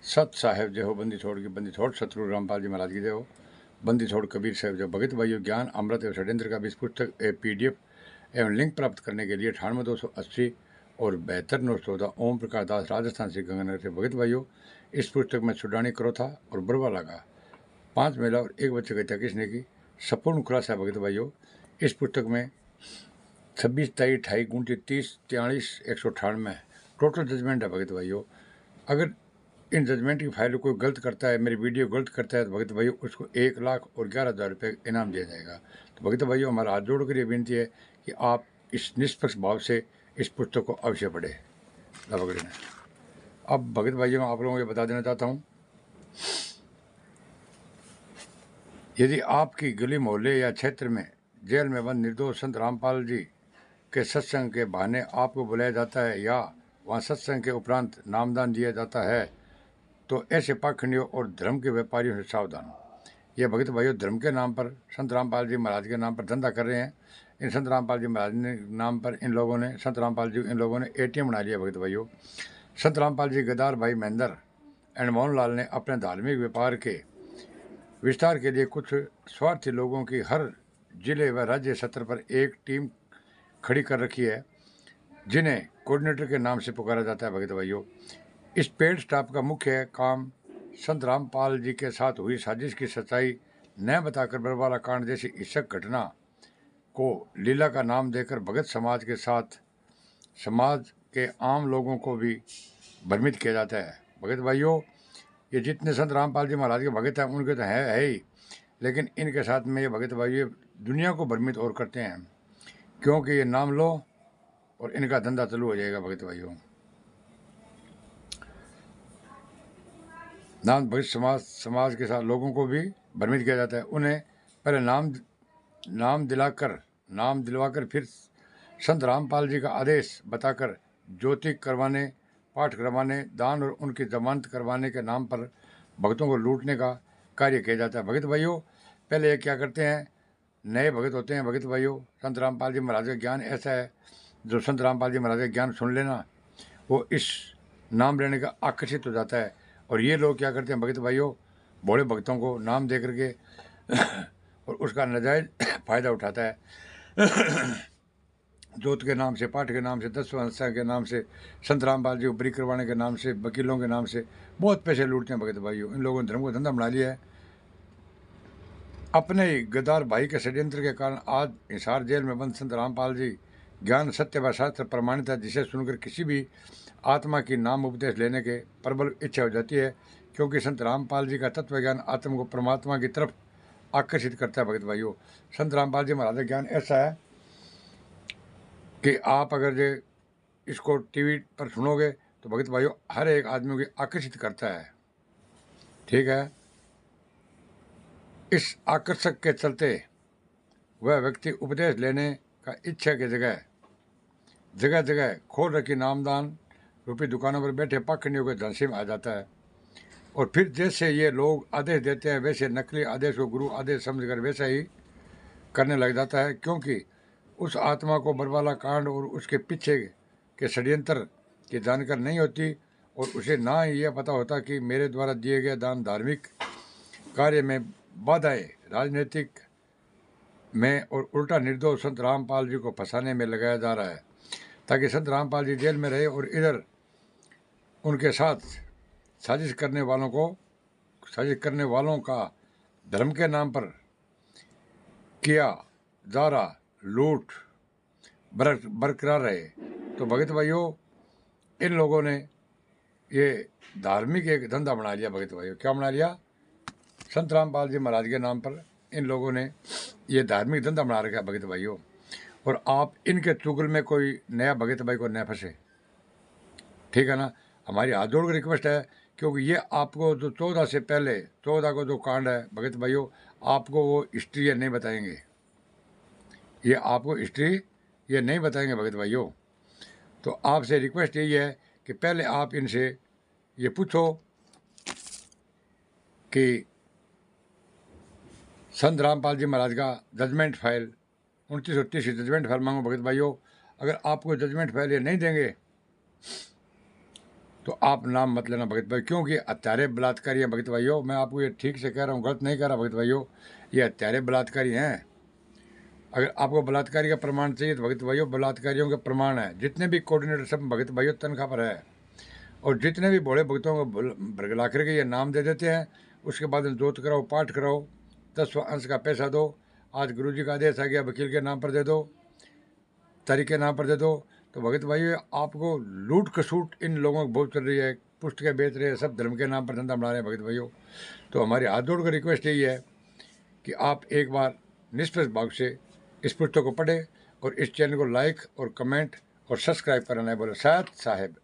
सत साहेब जय हो, बंदी छोड़ की बंदी छोड़, सतगुरु रामपाल जी महाराज की जय हो। बंदी छोड़ कबीर साहब जय। भगत भाइयों, ज्ञान अमृत एवं षड्यंत्र का इस पुस्तक PDF एवं लिंक प्राप्त करने के लिए 98 280 और 72 914 ओम प्रकाश दास, राजस्थान से गंगानगर से। भगत भाइयों, इस पुस्तक में सुडानी क्रोथा और बुरवाला का 5 महिला और 1 बच्चे की हत्या किसने की संपूर्ण खुलासा है। भगत भाइयों, इस पुस्तक में 26, 23, 28, 29, 30, 43, 198 टोटल जजमेंट है। भगत भाइयों, अगर इन जजमेंट की फाइल कोई गलत करता है, मेरी वीडियो गलत करता है, तो भगत भाइयों उसको 1,11,000 रुपये इनाम दिया जाएगा। तो भगत भाइयों, हमारा हाथ जोड़ कर ये विनती है कि आप इस निष्पक्ष भाव से इस पुस्तक को अवश्य पढ़े। अब भगत भाइयों, मैं आप लोगों को ये बता देना चाहता हूँ, यदि आपकी गली मोहल्ले या क्षेत्र में जेल में बंद निर्दोष संत रामपाल जी के सत्संग के बहाने आपको बुलाया जाता है या वहाँ सत्संग के उपरांत नामदान दिया जाता है, तो ऐसे पाखंडियों और धर्म के व्यापारियों से सावधान। ये भगत भाइयों धर्म के नाम पर, संत रामपाल जी महाराज के नाम पर धंधा कर रहे हैं। इन संत रामपाल जी महाराज ने नाम पर इन लोगों ने, संत रामपाल जी इन लोगों ने ATM बना लिया। भगत भाइयों, संत रामपाल जी, गदार भाई महेंद्र एंड मोहनलाल ने अपने धार्मिक व्यापार के विस्तार के लिए कुछ स्वार्थी लोगों की हर जिले व राज्य स्तर पर एक टीम खड़ी कर रखी है, जिन्हें कोऑर्डिनेटर के नाम से पुकारा जाता है। भगत भाइयों, इस पेड स्टाफ का मुख्य काम संत रामपाल जी के साथ हुई साजिश की सच्चाई न बताकर बरवाला कांड जैसी हिंसक घटना को लीला का नाम देकर भगत समाज के साथ समाज के आम लोगों को भी भ्रमित किया जाता है। भगत भाइयों, ये जितने संत रामपाल जी महाराज के भगत हैं उनके तो है ही, लेकिन इनके साथ में ये भगत भाइयों दुनिया को भ्रमित और करते हैं, क्योंकि ये नाम लो और इनका धंधा चालू हो जाएगा। भगत भाइयों, नाम भगत समाज के साथ लोगों को भी भ्रमित किया जाता है। उन्हें पहले नाम दिलवाकर फिर संत रामपाल जी का आदेश बताकर ज्योति करवाने, पाठ करवाने, दान और उनकी जमानत करवाने के नाम पर भक्तों को लूटने का कार्य किया जाता है। भगत भाइयों, पहले ये क्या करते हैं, नए भगत होते हैं। भगत भाइयों, संत रामपाल जी महाराज का ज्ञान ऐसा है, जो संत रामपाल जी महाराज का ज्ञान सुन लेना, वो इस नाम लेने का आकर्षित हो जाता है। और ये लोग क्या करते हैं भगत भाइयों, बड़े भक्तों को नाम दे करके और उसका नाजायज फायदा उठाता है। जोत के नाम से, पाठ के नाम से, 10 वंशा के नाम से, संत रामपाल जी को बरी करवाने के नाम से, वकीलों के नाम से बहुत पैसे लूटते हैं। भगत भाइयों, इन लोगों ने धर्म को धंधा बना लिया है। अपने ही गद्दार भाई के षड्यंत्र के कारण आज हिसार जेल में बंद संत रामपाल जी ज्ञान सत्य व शास्त्र प्रमाणित है, जिसे सुनकर किसी भी आत्मा की नाम उपदेश लेने के प्रबल इच्छा हो जाती है, क्योंकि संत रामपाल जी का तत्व ज्ञान आत्मा को परमात्मा की तरफ आकर्षित करता है। भगत भाइयों, संत रामपाल जी महाराज का ज्ञान ऐसा है कि आप अगर जो इसको TV पर सुनोगे तो भगत भाइयों हर एक आदमी को आकर्षित करता है। ठीक है, इस आकर्षक के चलते वह व्यक्ति उपदेश लेने का इच्छा की जगह जगह खोल रखी नामदान रूपी दुकानों पर बैठे पाखंडियों के झांसे में आ जाता है, और फिर जैसे ये लोग आदेश देते हैं वैसे नकली आदेश को गुरु आदेश समझकर वैसा ही करने लग जाता है, क्योंकि उस आत्मा को बरवाला कांड और उसके पीछे के षड्यंत्र की जानकारी नहीं होती, और उसे ना ही यह पता होता कि मेरे द्वारा दिए गए दान धार्मिक कार्य में बाधाएं राजनीतिक में और उल्टा निर्दोष संत रामपाल जी को फंसाने में लगाया जा रहा है, ताकि संत रामपाल जी जेल में रहे और इधर उनके साथ साजिश करने वालों का धर्म के नाम पर किया जा रहा लूट बरकरार रहे। तो भगत भाइयों, इन लोगों ने ये धार्मिक एक धंधा बना लिया। भगत भाइयों, क्या बना लिया, संत रामपाल जी महाराज के नाम पर इन लोगों ने ये धार्मिक धंधा बना रखा है। भगत भाइयों, और आप इनके चुगल में कोई नया भगत भाई को न फंसे, ठीक है ना। हमारी हाथ जोड़ कर रिक्वेस्ट है, क्योंकि ये आपको जो 14 से पहले 14 को जो कांड है भगत भाइयों, आपको वो हिस्ट्री ये नहीं बताएंगे, ये आपको हिस्ट्री ये नहीं बताएंगे भगत भाइयों। तो आपसे रिक्वेस्ट यही है कि पहले आप इनसे ये पूछो कि संत रामपाल जी महाराज का जजमेंट फाइल 2930 जजमेंट फाइल मांगो। भगत भाइयों, अगर आपको जजमेंट फाइल ये नहीं देंगे तो आप नाम मत लेना भगत भाई, क्योंकि हत्यारे बलात्कारी हैं भगत भाइयों। मैं आपको ये ठीक से कह रहा हूँ, गलत नहीं कह रहा भगत भाइयों। ये हत्यारे बलात्कारी हैं। अगर आपको बलात्कारी का प्रमाण चाहिए तो भगत भाइयों बलात्कारियों के प्रमाण है। जितने भी कोऑर्डिनेटर सब भगत भाइयों तनख्वाह पर है, और जितने भी भोले भक्तों को भरगला करके ये नाम दे देते हैं। उसके बाद में जोत कराओ, पाठ कराओ, 10वां अंश का पैसा दो। आज गुरु जी का आदेश आ गया, वकील के नाम पर दे दो, तारीख के नाम पर दे दो। तो भगत भाई आपको लूट खसूट इन लोगों को बहुत चल रही है, पुस्तकें बेच रहे हैं, सब धर्म के नाम पर धंधा बढ़ा रहे हैं भगत भाइयों। तो हमारे हाथ जोड़ कर रिक्वेस्ट यही है कि आप एक बार निष्पक्ष भाव से इस पुस्तक को पढ़ें और इस चैनल को लाइक और कमेंट और सब्सक्राइब करना है। बोले साथ साहेब।